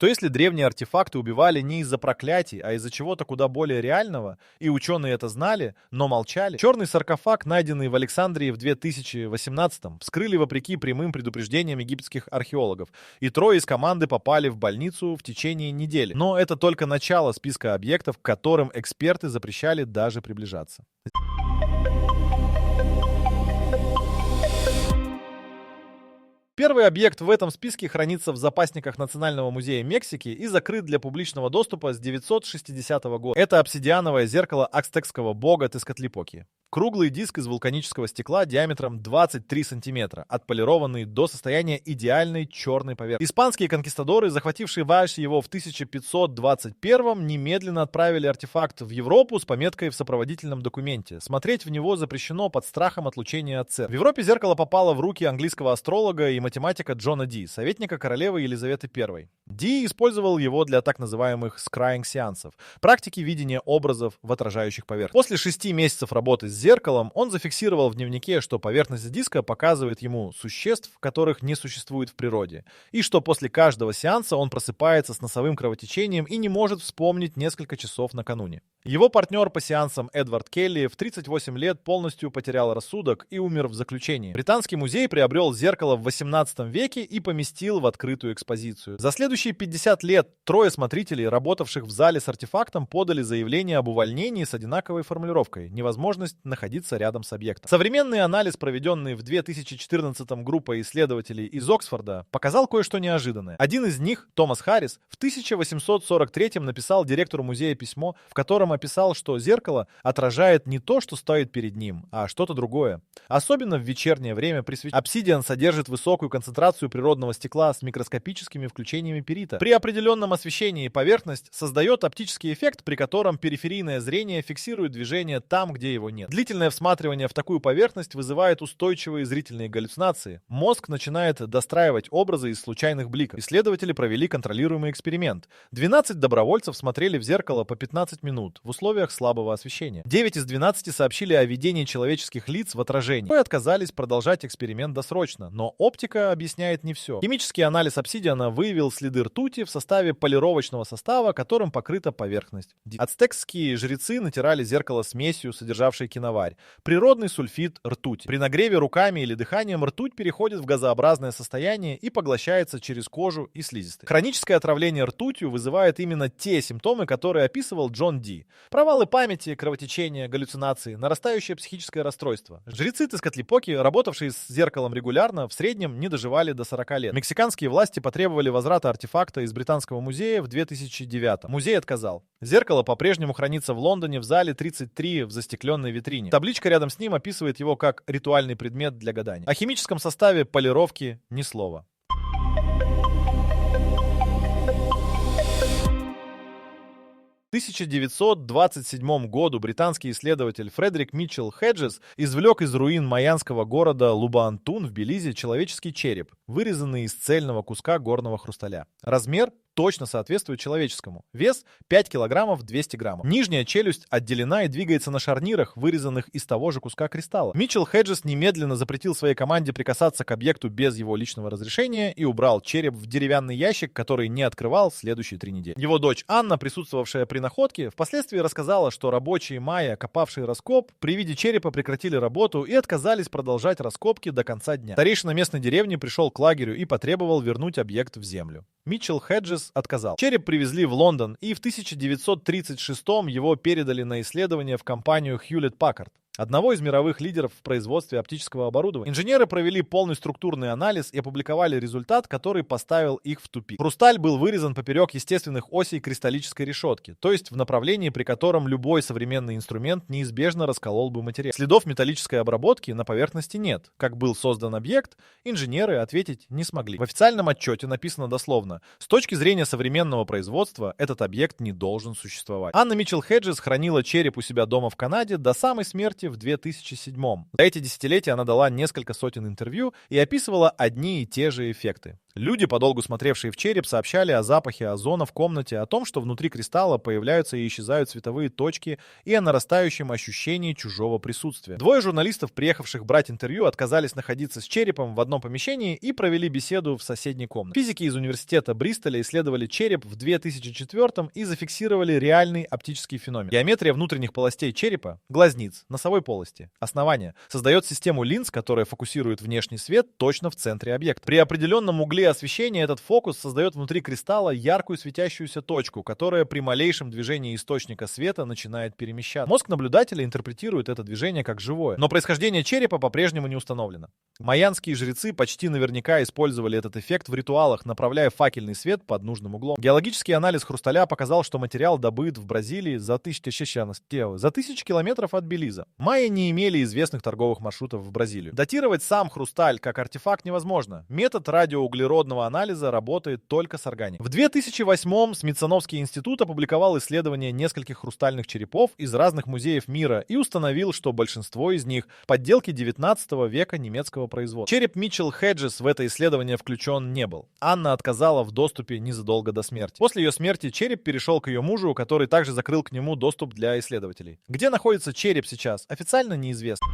Что если древние артефакты убивали не из-за проклятий, а из-за чего-то куда более реального, и ученые это знали, но молчали? Черный саркофаг, найденный в Александрии в 2018-м, вскрыли вопреки прямым предупреждениям египетских археологов, и трое из команды попали в больницу в течение недели. Но это только начало списка объектов, к которым эксперты запрещали даже приближаться. Первый объект в этом списке хранится в запасниках Национального музея Мексики и закрыт для публичного доступа с 960 года. Это обсидиановое зеркало ацтекского бога Тецкатлипоки. Круглый диск из вулканического стекла диаметром 23 сантиметра, отполированный до состояния идеальной черной поверхности. Испанские конкистадоры, захватившие его в 1521-м, немедленно отправили артефакт в Европу с пометкой в сопроводительном документе. Смотреть в него запрещено под страхом отлучения от церкви. В Европе зеркало попало в руки английского астролога и математика Джона Ди, советника королевы Елизаветы I. Ди использовал его для так называемых скрайинг-сеансов, практики видения образов в отражающих поверхностях. После 6 месяцев работы с зеркалом он зафиксировал в дневнике, что поверхность диска показывает ему существ, которых не существует в природе, и что после каждого сеанса он просыпается с носовым кровотечением и не может вспомнить несколько часов накануне. Его партнер по сеансам Эдвард Келли в 38 лет полностью потерял рассудок и умер в заключении. Британский музей приобрел зеркало в 18 веке и поместил в открытую экспозицию. За следующие 50 лет трое смотрителей, работавших в зале с артефактом, подали заявление об увольнении с одинаковой формулировкой: невозможность находиться рядом с объектом. Современный анализ, проведенный в 2014-м группой исследователей из Оксфорда, показал кое-что неожиданное. Один из них, Томас Харрис, в 1843-м написал директору музея письмо, в котором описал, что зеркало отражает не то, что стоит перед ним, а что-то другое. Особенно в вечернее время при свече. Обсидиан содержит высокую концентрацию природного стекла с микроскопическими включениями перита. При определенном освещении поверхность создает оптический эффект, при котором периферийное зрение фиксирует движение там, где его нет. Длительное всматривание в такую поверхность вызывает устойчивые зрительные галлюцинации. Мозг начинает достраивать образы из случайных бликов. Исследователи провели контролируемый эксперимент. 12 добровольцев смотрели в зеркало по 15 минут в условиях слабого освещения. 9 из 12 сообщили о видении человеческих лиц в отражении. Трое отказались продолжать эксперимент досрочно, но оптика объясняет не все. Химический анализ обсидиана выявил следы ртути в составе полировочного состава, которым покрыта поверхность. Ацтекские жрецы натирали зеркало смесью, содержавшей киноварь, природный сульфид ртути. При нагреве руками или дыханием ртуть переходит в газообразное состояние и поглощается через кожу и слизистые. Хроническое отравление ртутью вызывает именно те симптомы, которые описывал Джон Ди. Провалы памяти, кровотечение, галлюцинации, нарастающее психическое расстройство. Жрецы Тецкатлипоки, работавшие с зеркалом регулярно, в среднем не доживали до 40 лет. Мексиканские власти потребовали возврата артефакта из Британского музея в 2009. Музей отказал. Зеркало по-прежнему хранится в Лондоне в зале 33 в застекленной витрине. Табличка рядом с ним описывает его как ритуальный предмет для гадания. О химическом составе полировки ни слова. В 1927 году британский исследователь Фредерик Митчелл Хеджес извлек из руин майянского города Лубаантун в Белизе человеческий череп, вырезанный из цельного куска горного хрусталя. Размер точно соответствует человеческому. Вес 5 килограммов 200 граммов. Нижняя челюсть отделена и двигается на шарнирах, вырезанных из того же куска кристалла. Митчелл Хеджес немедленно запретил своей команде прикасаться к объекту без его личного разрешения и убрал череп в деревянный ящик, который не открывал следующие 3 недели. Его дочь Анна, присутствовавшая при находке, впоследствии рассказала, что рабочие майя, копавшие раскоп, при виде черепа прекратили работу и отказались продолжать раскопки до конца дня. Старейшина местной деревни пришел к лагерю и потребовал вернуть объект в землю. Митчелл Хеджес отказал. Череп привезли в Лондон, и в 1936-м его передали на исследование в компанию Hewlett-Packard, одного из мировых лидеров в производстве оптического оборудования. Инженеры провели полный структурный анализ и опубликовали результат, который поставил их в тупик. Хрусталь был вырезан поперек естественных осей кристаллической решетки, то есть в направлении, при котором любой современный инструмент неизбежно расколол бы материал. Следов металлической обработки на поверхности нет. Как был создан объект, инженеры ответить не смогли. В официальном отчете написано дословно: с точки зрения современного производства этот объект не должен существовать. Анна Митчелл Хеджес хранила череп у себя дома в Канаде до самой смерти в 2007-м. За эти десятилетия она дала несколько сотен интервью и описывала одни и те же эффекты. Люди, подолгу смотревшие в череп, сообщали о запахе озона в комнате, о том, что внутри кристалла появляются и исчезают световые точки, и о нарастающем ощущении чужого присутствия. Двое журналистов, приехавших брать интервью, отказались находиться с черепом в одном помещении и провели беседу в соседней комнате. Физики из университета Бристоля исследовали череп в 2004 и зафиксировали реальный оптический феномен. Геометрия внутренних полостей черепа, глазниц, носовой полости, основания, создает систему линз, которая фокусирует внешний свет точно в центре объекта. При определенном угле освещения этот фокус создает внутри кристалла яркую светящуюся точку, которая при малейшем движении источника света начинает перемещаться. Мозг наблюдателя интерпретирует это движение как живое, но происхождение черепа по-прежнему не установлено. Майянские жрецы почти наверняка использовали этот эффект в ритуалах, направляя факельный свет под нужным углом. Геологический анализ хрусталя показал, что материал добыт в Бразилии за тысячи километров от Белиза. Майя не имели известных торговых маршрутов в Бразилию. Датировать сам хрусталь как артефакт невозможно. Метод радиоуглеродного анализа работает только с органикой. В 2008-м Смитсоновский институт опубликовал исследование нескольких хрустальных черепов из разных музеев мира и установил, что большинство из них подделки 19 века немецкого производства. Череп Митчелл Хеджес в это исследование включен не был. Анна отказала в доступе незадолго до смерти. После ее смерти череп перешел к ее мужу, который также закрыл к нему доступ для исследователей. Где находится череп сейчас, официально неизвестно.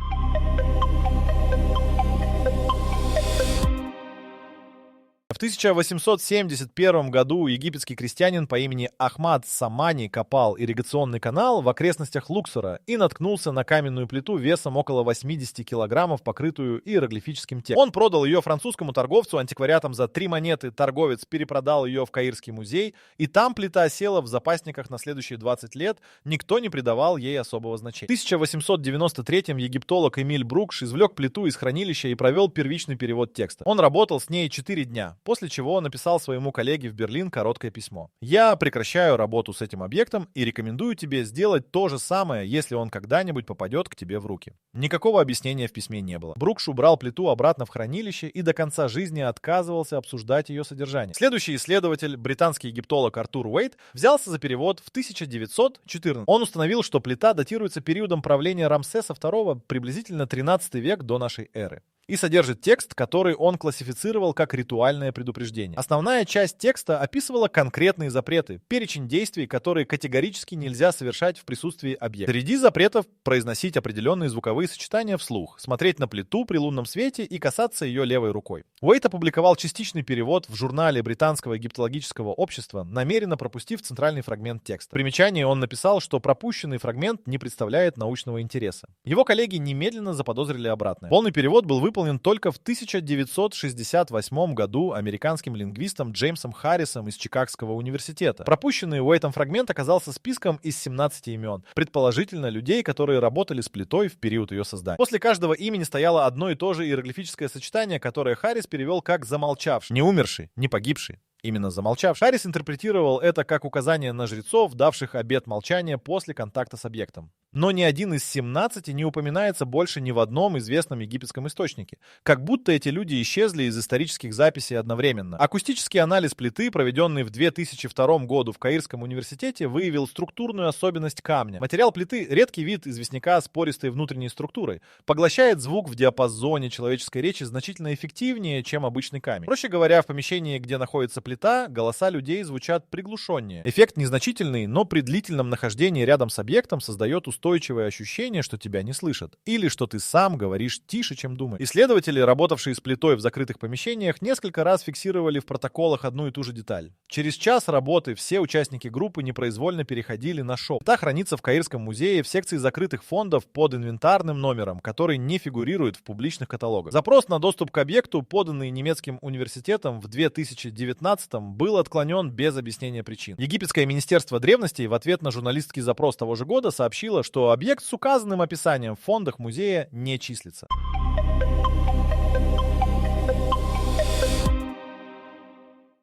В 1871 году египетский крестьянин по имени Ахмад Самани копал ирригационный канал в окрестностях Луксора и наткнулся на каменную плиту весом около 80 килограммов, покрытую иероглифическим текстом. Он продал ее французскому торговцу антиквариатом за 3 монеты, торговец перепродал ее в Каирский музей, и там плита села в запасниках на следующие 20 лет, никто не придавал ей особого значения. В 1893 египтолог Эмиль Брукш извлек плиту из хранилища и провел первичный перевод текста. Он работал с ней 4 дня. После чего он написал своему коллеге в Берлин короткое письмо. «Я прекращаю работу с этим объектом и рекомендую тебе сделать то же самое, если он когда-нибудь попадет к тебе в руки». Никакого объяснения в письме не было. Брукш убрал плиту обратно в хранилище и до конца жизни отказывался обсуждать ее содержание. Следующий исследователь, британский египтолог Артур Уэйт, взялся за перевод в 1914. Он установил, что плита датируется периодом правления Рамсеса II, приблизительно 13 век до нашей эры, и содержит текст, который он классифицировал как ритуальное предупреждение. Основная часть текста описывала конкретные запреты, перечень действий, которые категорически нельзя совершать в присутствии объекта. Среди запретов произносить определенные звуковые сочетания вслух, смотреть на плиту при лунном свете и касаться ее левой рукой. Уэйт опубликовал частичный перевод в журнале Британского египтологического общества, намеренно пропустив центральный фрагмент текста. В примечании он написал, что пропущенный фрагмент не представляет научного интереса. Его коллеги немедленно заподозрили обратное. Полный перевод был выполнен только в 1968 году американским лингвистом Джеймсом Харрисом из Чикагского университета. Пропущенный Уэйтом фрагмент оказался списком из 17 имен, предположительно людей, которые работали с плитой в период ее создания. После каждого имени стояло одно и то же иероглифическое сочетание, которое Харрис перевел как «замолчавший», не умерший, не погибший. Именно замолчавший. Харрис интерпретировал это как указание на жрецов, давших обет молчания после контакта с объектом. Но ни один из 17 не упоминается больше ни в одном известном египетском источнике. Как будто эти люди исчезли из исторических записей одновременно. Акустический анализ плиты, проведенный в 2002 году в Каирском университете, выявил структурную особенность камня. Материал плиты — редкий вид известняка с пористой внутренней структурой. Поглощает звук в диапазоне человеческой речи значительно эффективнее, чем обычный камень. Проще говоря, в помещении, где находится плита, голоса людей звучат приглушеннее. Эффект незначительный, но при длительном нахождении рядом с объектом создает устойчивое ощущение, что тебя не слышат, или что ты сам говоришь тише, чем думаешь. Исследователи, работавшие с плитой в закрытых помещениях, несколько раз фиксировали в протоколах одну и ту же деталь. Через час работы все участники группы непроизвольно переходили на шепот. Плита хранится в Каирском музее в секции закрытых фондов под инвентарным номером, который не фигурирует в публичных каталогах. Запрос на доступ к объекту, поданный немецким университетом в 2019 был отклонен без объяснения причин. Египетское министерство древностей в ответ на журналистский запрос того же года сообщило, что объект с указанным описанием в фондах музея не числится.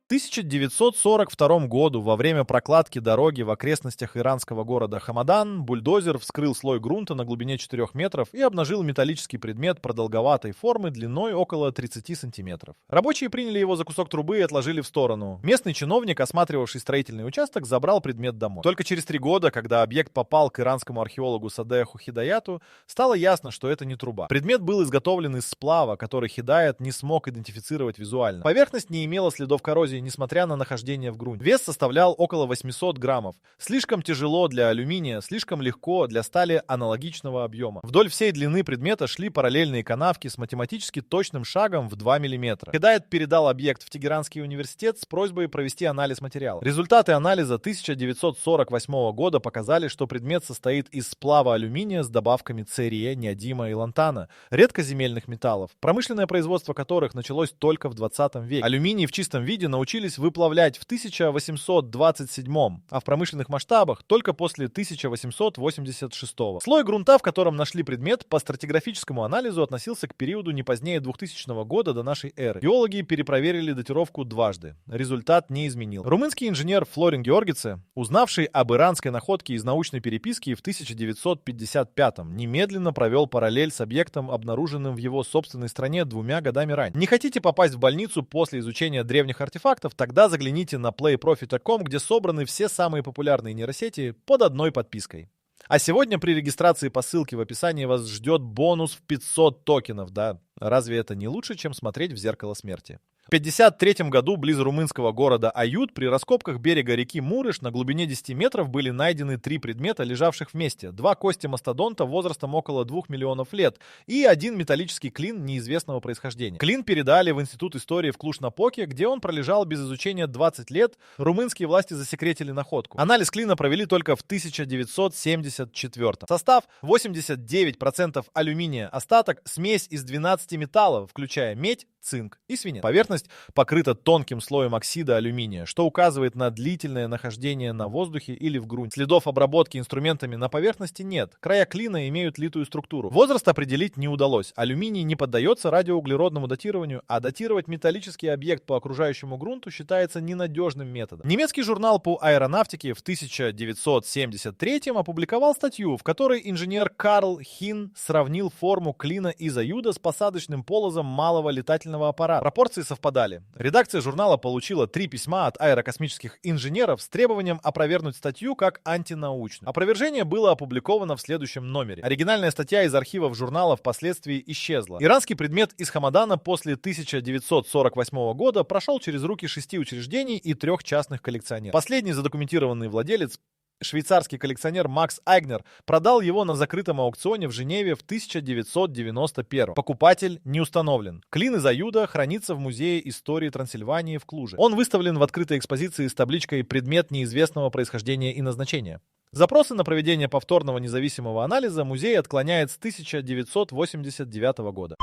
В 1942 году во время прокладки дороги в окрестностях иранского города Хамадан бульдозер вскрыл слой грунта на глубине 4 метров и обнажил металлический предмет продолговатой формы длиной около 30 сантиметров. Рабочие приняли его за кусок трубы и отложили в сторону. Местный чиновник, осматривавший строительный участок, забрал предмет домой. Только через 3 года, когда объект попал к иранскому археологу Садеху Хидаяту, стало ясно, что это не труба. Предмет был изготовлен из сплава, который Хидаят не смог идентифицировать визуально. Поверхность не имела следов коррозии, несмотря на нахождение в грунте. Вес составлял около 800 граммов. Слишком тяжело для алюминия, слишком легко для стали аналогичного объема. Вдоль всей длины предмета шли параллельные канавки с математически точным шагом в 2 мм. Хидаят передал объект в Тегеранский университет с просьбой провести анализ материала. Результаты анализа 1948 года показали, что предмет состоит из сплава алюминия с добавками церия, неодима и лантана, редкоземельных металлов, промышленное производство которых началось только в 20 веке. Алюминий в чистом виде научились выплавлять в 1827, а в промышленных масштабах только после 1886. Слой грунта, в котором нашли предмет, по стратиграфическому анализу относился к периоду не позднее 2000 года до нашей эры. Геологи перепроверили датировку дважды. Результат не изменил. Румынский инженер Флорин Георгице, узнавший об иранской находке из научной переписки в 1955, немедленно провел параллель с объектом, обнаруженным в его собственной стране 2 годами ранее. Не хотите попасть в больницу после изучения древних артефактов? Тогда загляните на playprofi.com, где собраны все самые популярные нейросети под одной подпиской. А сегодня при регистрации по ссылке в описании вас ждет бонус в 500 токенов, да? Разве это не лучше, чем смотреть в зеркало смерти? В 1953 году близ румынского города Ают при раскопках берега реки Мурыш на глубине 10 метров были найдены 3 предмета, лежавших вместе. 2 кости мастодонта возрастом около 2 миллионов лет и 1 металлический клин неизвестного происхождения. Клин передали в Институт истории в Клуж-Напоке, где он пролежал без изучения 20 лет. Румынские власти засекретили находку. Анализ клина провели только в 1974. Состав 89% алюминия, остаток смесь из 12 металлов, включая медь, цинк и свинец. Поверхность покрыта тонким слоем оксида алюминия, что указывает на длительное нахождение на воздухе или в грунте. Следов обработки инструментами на поверхности нет. Края клина имеют литую структуру. Возраст определить не удалось. Алюминий не поддается радиоуглеродному датированию, а датировать металлический объект по окружающему грунту считается ненадежным методом. Немецкий журнал по аэронавтике в 1973 опубликовал статью, в которой инженер Карл Хин сравнил форму клина из аюда с посадочным полозом малого летательного аппарата. Пропорции совпадали. Редакция журнала получила 3 письма от аэрокосмических инженеров с требованием опровергнуть статью как антинаучную. Опровержение было опубликовано в следующем номере. Оригинальная статья из архивов журнала впоследствии исчезла. Иранский предмет из Хамадана после 1948 года прошел через руки 6 учреждений и 3 частных коллекционеров. Последний задокументированный владелец, швейцарский коллекционер Макс Айгнер, продал его на закрытом аукционе в Женеве в 1991. Покупатель не установлен. Клин из аюда хранится в Музее истории Трансильвании в Клуже. Он выставлен в открытой экспозиции с табличкой «Предмет неизвестного происхождения и назначения». Запросы на проведение повторного независимого анализа музей отклоняет с 1989 года.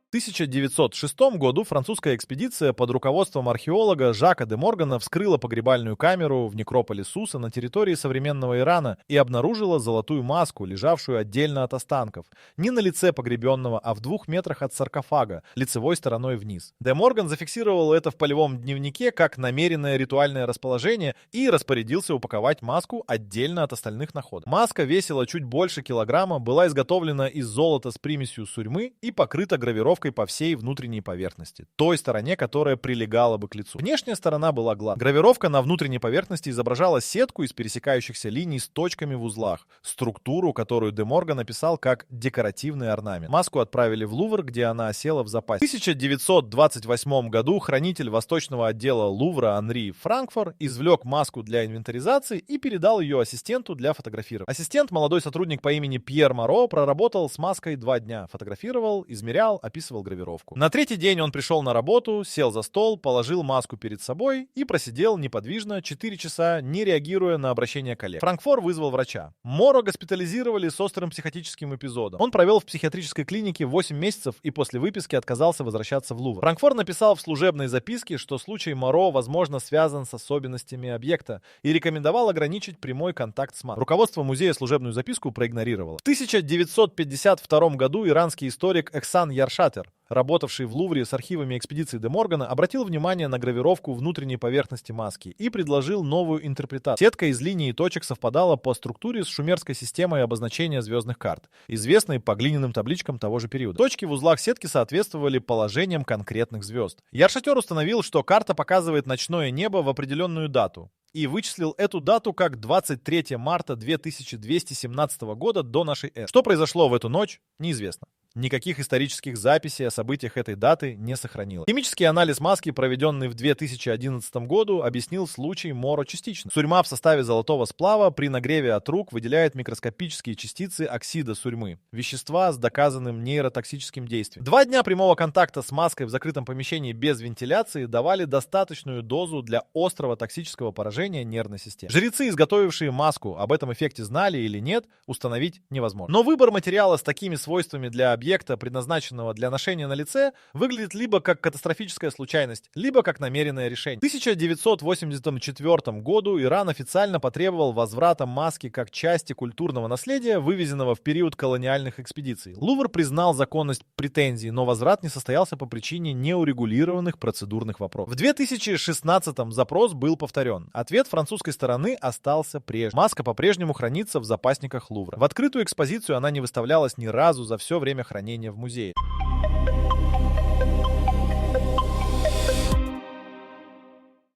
В 1906 году французская экспедиция под руководством археолога Жака де Моргана вскрыла погребальную камеру в некрополе Суса на территории современного Ирана и обнаружила золотую маску, лежавшую отдельно от останков, не на лице погребенного, а в 2 метрах от саркофага, лицевой стороной вниз. Де Морган зафиксировал это в полевом дневнике как намеренное ритуальное расположение и распорядился упаковать маску отдельно от остальных находок. Маска весила чуть больше килограмма, была изготовлена из золота с примесью сурьмы и покрыта гравировкой по всей внутренней поверхности, той стороне, которая прилегала бы к лицу. Внешняя сторона была гладкой. Гравировка на внутренней поверхности изображала сетку из пересекающихся линий с точками в узлах, структуру, которую де Морган описал как декоративный орнамент. Маску отправили в Лувр, где она осела в запасе. В 1928 году хранитель восточного отдела Лувра Анри Франкфор извлек маску для инвентаризации и передал ее ассистенту для фотографирования. Ассистент, молодой сотрудник по имени Пьер Моро, проработал с маской 2 дня. Фотографировал, измерял, описывал записывал гравировку. На третий день он пришел на работу, сел за стол, положил маску перед собой и просидел неподвижно 4 часа, не реагируя на обращение коллег. Франкфор вызвал врача. Моро госпитализировали с острым психотическим эпизодом. Он провел в психиатрической клинике 8 месяцев и после выписки отказался возвращаться в Лувр. Франкфор написал в служебной записке, что случай Моро, возможно, связан с особенностями объекта и рекомендовал ограничить прямой контакт с маской. Руководство музея служебную записку проигнорировало. В 1952 году иранский историк Эхсан Яршатер, работавший в Лувре с архивами экспедиции де Моргана, обратил внимание на гравировку внутренней поверхности маски и предложил новую интерпретацию. Сетка из линий и точек совпадала по структуре с шумерской системой обозначения звездных карт, известной по глиняным табличкам того же периода. Точки в узлах сетки соответствовали положениям конкретных звезд. Яршатер установил, что карта показывает ночное небо в определенную дату, и вычислил эту дату как 23 марта 2217 года до нашей эры. Что произошло в эту ночь, неизвестно. Никаких исторических записей о событиях этой даты не сохранилось. Химический анализ маски, проведенный в 2011 году, объяснил случай Моро частично. Сурьма в составе золотого сплава при нагреве от рук выделяет микроскопические частицы оксида сурьмы, вещества с доказанным нейротоксическим действием. 2 дня прямого контакта с маской в закрытом помещении без вентиляции давали достаточную дозу для острого токсического поражения нервной системы. Жрецы, изготовившие маску, об этом эффекте знали или нет, установить невозможно. Но выбор материала с такими свойствами для объекта, предназначенного для ношения на лице, выглядит либо как катастрофическая случайность, либо как намеренное решение. В 1984 году Иран официально потребовал возврата маски как части культурного наследия, вывезенного в период колониальных экспедиций. Лувр признал законность претензий, но возврат не состоялся по причине неурегулированных процедурных вопросов. В 2016 запрос был повторен. Ответ французской стороны остался прежним. Маска по-прежнему хранится в запасниках Лувра. В открытую экспозицию она не выставлялась ни разу за все время хранения в музее.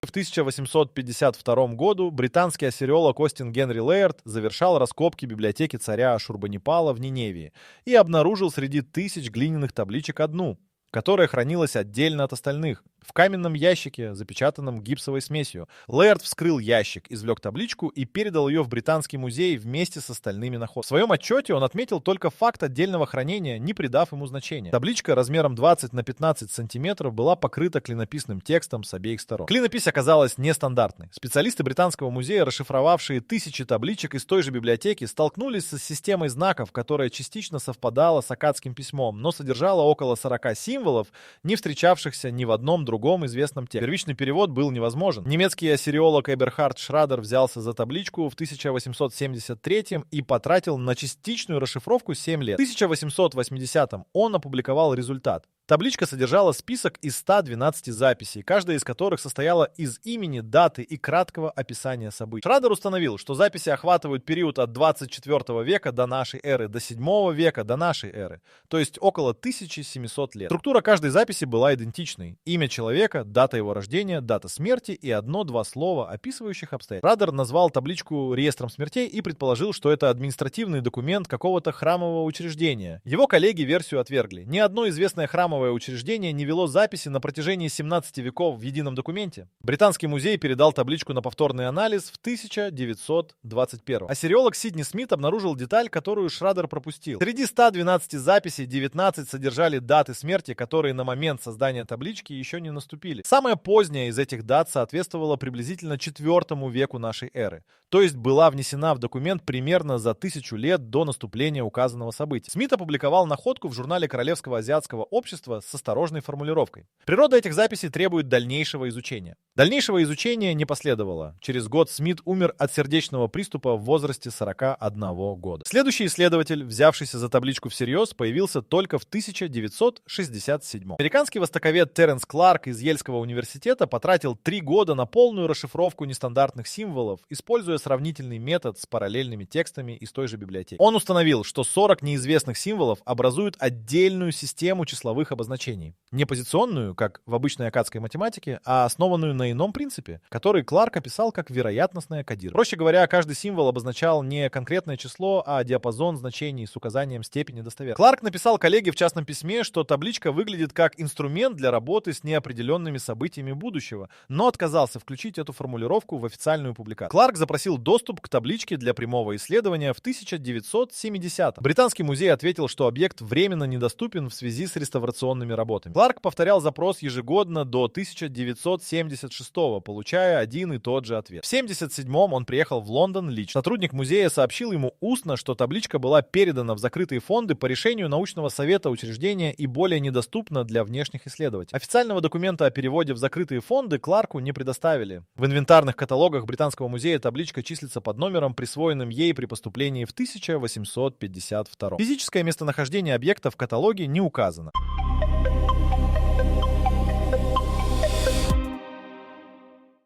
В 1852 году британский ассириолог Остин Генри Лейерд завершал раскопки библиотеки царя Ашурбанипала в Ниневии и обнаружил среди тысяч глиняных табличек одну, которая хранилась отдельно от остальных, в каменном ящике, запечатанном гипсовой смесью. Лейерд вскрыл ящик, извлек табличку и передал ее в Британский музей вместе с остальными находками. В своем отчете он отметил только факт отдельного хранения, не придав ему значения. Табличка размером 20 на 15 сантиметров была покрыта клинописным текстом с обеих сторон. Клинопись оказалась нестандартной. Специалисты Британского музея, расшифровавшие тысячи табличек из той же библиотеки, столкнулись с системой знаков, которая частично совпадала с аккадским письмом, но содержала около 40 символов, не встречавшихся ни в одном другом известном тексте. Первичный перевод был невозможен. Немецкий ассириолог Эберхард Шрадер взялся за табличку в 1873 и потратил на частичную расшифровку 7 лет. В 1880 он опубликовал результат. Табличка содержала список из 112 записей, каждая из которых состояла из имени, даты и краткого описания событий. Шрадер установил, что записи охватывают период от 24 века до нашей эры до 7 века до нашей эры, то есть около 1700 лет. Структура каждой записи была идентичной. Имя человека, дата его рождения, дата смерти и 1-2 слова, описывающих обстоятельства. Шрадер назвал табличку реестром смертей и предположил, что это административный документ какого-то храмового учреждения. Его коллеги версию отвергли. Ни одно известное храмовое учреждение не вело записи на протяжении 17 веков в едином документе. Британский музей передал табличку на повторный анализ в 1921. Ассириолог Сидни Смит обнаружил деталь, которую Шрадер пропустил. Среди 112 записей 19 содержали даты смерти, которые на момент создания таблички еще не наступили. Самая поздняя из этих дат соответствовала приблизительно IV веку нашей эры, то есть была внесена в документ примерно за 1000 лет до наступления указанного события. Смит опубликовал находку в журнале Королевского азиатского общества с осторожной формулировкой. Природа этих записей требует дальнейшего изучения. Дальнейшего изучения не последовало. Через год Смит умер от сердечного приступа в возрасте 41 года. Следующий исследователь, взявшийся за табличку всерьез, появился только в 1967. Американский востоковед Теренс Кларк из Ельского университета потратил 3 года на полную расшифровку нестандартных символов, используя сравнительный метод с параллельными текстами из той же библиотеки. Он установил, что 40 неизвестных символов образуют отдельную систему числовых обозначений. Не позиционную, как в обычной аккадской математике, а основанную на ином принципе, который Кларк описал как вероятностное кодирование. Проще говоря, каждый символ обозначал не конкретное число, а диапазон значений с указанием степени достоверности. Кларк написал коллеге в частном письме, что табличка выглядит как инструмент для работы с неопределенными событиями будущего, но отказался включить эту формулировку в официальную публикацию. Кларк запросил доступ к табличке для прямого исследования в 1970-м. Британский музей ответил, что объект временно недоступен в связи с реставрационными реставрационными работами. Кларк повторял запрос ежегодно до 1976, получая один и тот же ответ. В 1977 он приехал в Лондон лично. Сотрудник музея сообщил ему устно, что табличка была передана в закрытые фонды по решению научного совета учреждения и более недоступна для внешних исследователей. Официального документа о переводе в закрытые фонды Кларку не предоставили. В инвентарных каталогах Британского музея табличка числится под номером, присвоенным ей при поступлении в 1852. Физическое местонахождение объекта в каталоге не указано.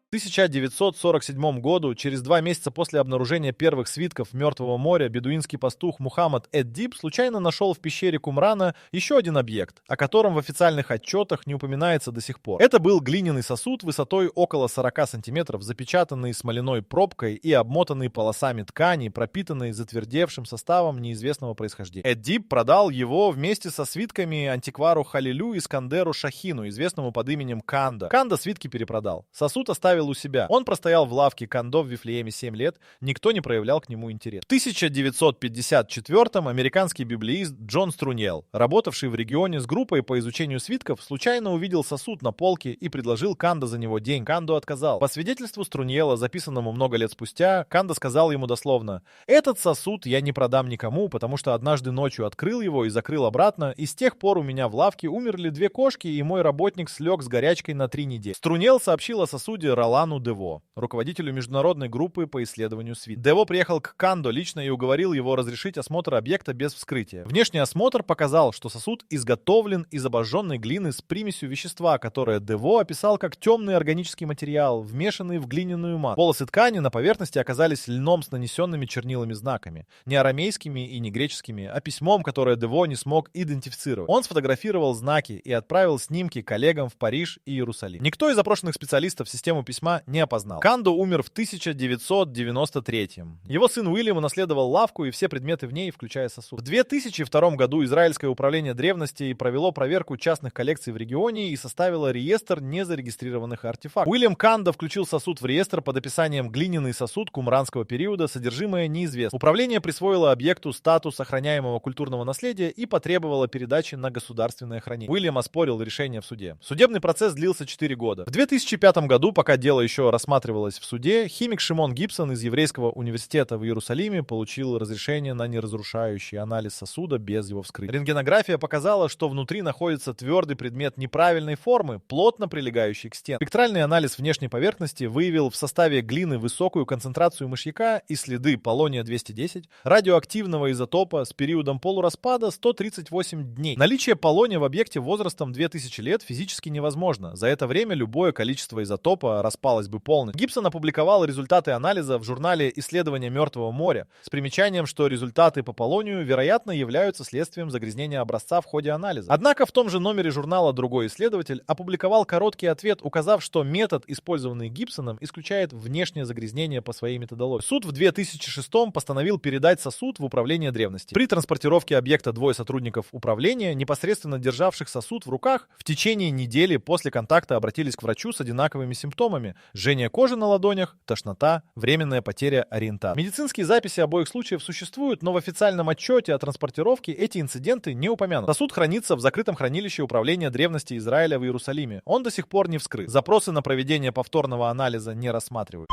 В 1947 году, через 2 месяца после обнаружения первых свитков Мертвого моря, бедуинский пастух Мухаммад эд-Диб случайно нашел в пещере Кумрана еще один объект, о котором в официальных отчетах не упоминается до сих пор. Это был глиняный сосуд высотой около 40 сантиметров, запечатанный смоляной пробкой и обмотанный полосами ткани, пропитанный затвердевшим составом неизвестного происхождения. Эд-Диб продал его вместе со свитками антиквару Халилю Искандеру Шахину, известному под именем Канда. Канда свитки перепродал. Сосуд оставил у себя. Он простоял в лавке Кандо в Вифлееме 7 лет, никто не проявлял к нему интерес. В 1954-м американский библеист Джон Струньел, работавший в регионе с группой по изучению свитков, случайно увидел сосуд на полке и предложил Кандо за него деньги. Кандо отказал. По свидетельству Струньела, записанному много лет спустя, Кандо сказал ему дословно: «Этот сосуд я не продам никому, потому что однажды ночью открыл его и закрыл обратно, и с тех пор у меня в лавке умерли 2 кошки, и мой работник слег с горячкой на 3 недели». Струньел сообщил о сосуде Ролану Дево, руководителю международной группы по исследованию свитков. Дево приехал к Кандо лично и уговорил его разрешить осмотр объекта без вскрытия. Внешний осмотр показал, что сосуд изготовлен из обожженной глины с примесью вещества, которое Дево описал как темный органический материал, вмешанный в глиняную массу. Полосы ткани на поверхности оказались льном с нанесенными чернилами знаками. Не арамейскими и не греческими, а письмом, которое Дево не смог идентифицировать. Он сфотографировал знаки и отправил снимки коллегам в Париж и Иерусалим. Никто из опрошенных специалистов систему письма не опознал. Кандо умер в 1993-м. Его сын Уильям унаследовал лавку и все предметы в ней, включая сосуд. В 2002 году Израильское управление древностей провело проверку частных коллекций в регионе и составило реестр незарегистрированных артефактов. Уильям Кандо включил сосуд в реестр под описанием «глиняный сосуд кумранского периода, содержимое неизвестно». Управление присвоило объекту статус охраняемого культурного наследия и потребовало передачи на государственное хранение. Уильям оспорил решение в суде. Судебный процесс длился 4 года. В 2005 году, пока дело еще рассматривалось в суде, химик Шимон Гибсон из Еврейского университета в Иерусалиме получил разрешение на неразрушающий анализ сосуда без его вскрытия. Рентгенография показала, что внутри находится твердый предмет неправильной формы, плотно прилегающий к стенам. Спектральный анализ внешней поверхности выявил в составе глины высокую концентрацию мышьяка и следы полония-210, радиоактивного изотопа с периодом полураспада 138 дней. Наличие полония в объекте возрастом 2000 лет физически невозможно. За это время любое количество изотопа распалось бы полностью. Гибсон опубликовал результаты анализа в журнале «Исследования Мертвого моря» с примечанием, что результаты по полонию, вероятно, являются следствием загрязнения образца в ходе анализа. Однако в том же номере журнала другой исследователь опубликовал короткий ответ, указав, что метод, использованный Гибсоном, исключает внешнее загрязнение по своей методологии. Суд в 2006 постановил передать сосуд в управление древностей. При транспортировке объекта 2 сотрудников управления, непосредственно державших сосуд в руках, в течение недели после контакта обратились к врачу с одинаковыми симптомами: жжение кожи на ладонях, тошнота, временная потеря ориентации. Медицинские записи обоих случаев существуют, но в официальном отчете о транспортировке эти инциденты не упомянуты. Сосуд хранится в закрытом хранилище управления древности Израиля в Иерусалиме. Он до сих пор не вскрыт. Запросы на проведение повторного анализа не рассматривают.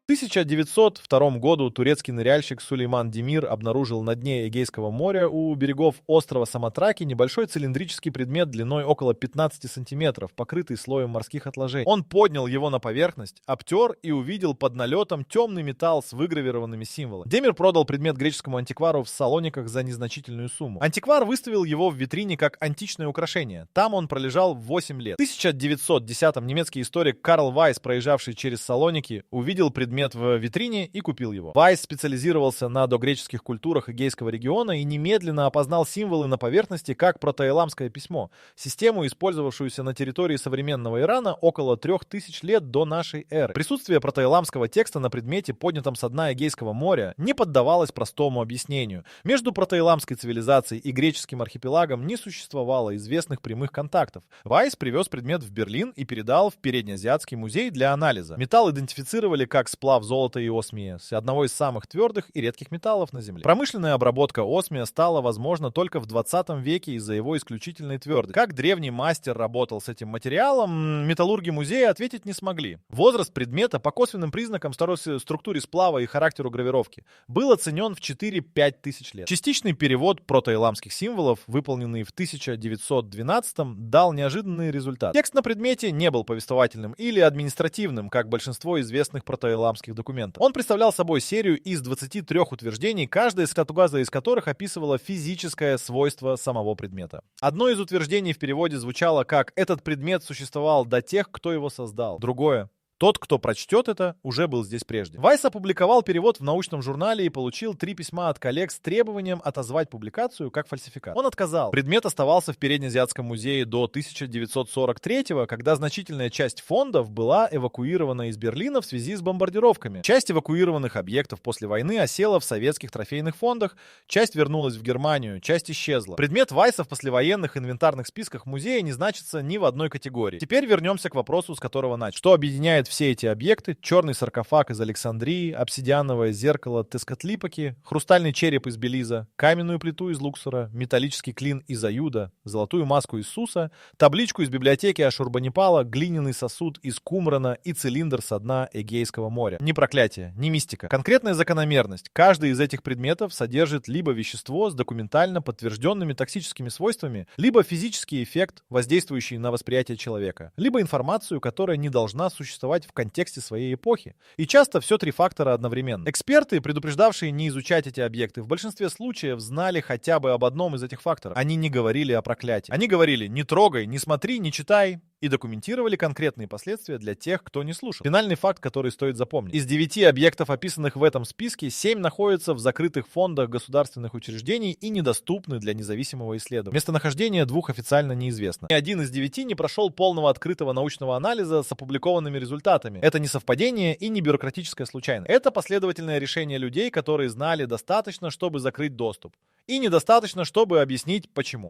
В 1902 году турецкий ныряльщик Сулейман Демир обнаружил на дне Эгейского моря у берегов острова Самотраки небольшой цилиндрический предмет длиной около 15 сантиметров, покрытый слоем морских отложений. Он поднял его на поверхность, обтер и увидел под налетом темный металл с выгравированными символами. Демир продал предмет греческому антиквару в Салониках за незначительную сумму. Антиквар выставил его в витрине как античное украшение. Там он пролежал 8 лет. В 1910-м немецкий историк Карл Вайс, проезжавший через Салоники, увидел предмет в витрине и купил его. Вайс специализировался на догреческих культурах Эгейского региона и немедленно опознал символы на поверхности как протоэламское письмо, систему, использовавшуюся на территории современного Ирана около 3000 лет до нашей эры. Присутствие протоэламского текста на предмете, поднятом со дна Эгейского моря, не поддавалось простому объяснению. Между протоэламской цивилизацией и греческим архипелагом не существовало известных прямых контактов. Вайс привез предмет в Берлин и передал в Переднеазиатский музей для анализа. Металл идентифицировали как сплав сплав золота и осмия, одного из самых твердых и редких металлов на Земле. Промышленная обработка осмия стала возможна только в 20 веке из-за его исключительной твердости. Как древний мастер работал с этим материалом, металлурги музея ответить не смогли. Возраст предмета по косвенным признакам, структуре сплава и характеру гравировки был оценен в 4-5 тысяч лет. Частичный перевод протоиламских символов, выполненный в 1912-м, дал неожиданный результат. Текст на предмете не был повествовательным или административным, как большинство известных протоиламских документов. Он представлял собой серию из 23 утверждений, каждая из которых описывала физическое свойство самого предмета. Одно из утверждений в переводе звучало как «этот предмет существовал до тех, кто его создал». Другое: тот, кто прочтет это, уже был здесь прежде. Вайс опубликовал перевод в научном журнале и получил 3 письма от коллег с требованием отозвать публикацию как фальсификат. Он отказал. Предмет оставался в Переднеазиатском музее до 1943-го, когда значительная часть фондов была эвакуирована из Берлина в связи с бомбардировками. Часть эвакуированных объектов после войны осела в советских трофейных фондах, часть вернулась в Германию, часть исчезла. Предмет Вайса в послевоенных инвентарных списках музея не значится ни в одной категории. Теперь вернемся к вопросу, с которого начали. Что объединяет все эти объекты: черный саркофаг из Александрии, обсидиановое зеркало Тескатлипаки, хрустальный череп из Белиза, каменную плиту из Луксора, металлический клин из Аюда, золотую маску из Суса, табличку из библиотеки Ашурбанипала, глиняный сосуд из Кумрана и цилиндр со дна Эгейского моря. Ни проклятие, ни мистика. Конкретная закономерность: каждый из этих предметов содержит либо вещество с документально подтвержденными токсическими свойствами, либо физический эффект, воздействующий на восприятие человека, либо информацию, которая не должна существовать в контексте своей эпохи. И часто все 3 фактора одновременно. Эксперты, предупреждавшие не изучать эти объекты, в большинстве случаев знали хотя бы об одном из этих факторов. Они не говорили о проклятии. Они говорили: не трогай, не смотри, не читай. И документировали конкретные последствия для тех, кто не слушал. Финальный факт, который стоит запомнить: из 9 объектов, описанных в этом списке, 7 находятся в закрытых фондах государственных учреждений и недоступны для независимого исследования. Местонахождение 2 официально неизвестно. Ни один из 9 не прошел полного открытого научного анализа с опубликованными результатами. Это не совпадение и не бюрократическая случайность. Это последовательное решение людей, которые знали достаточно, чтобы закрыть доступ, и недостаточно, чтобы объяснить почему.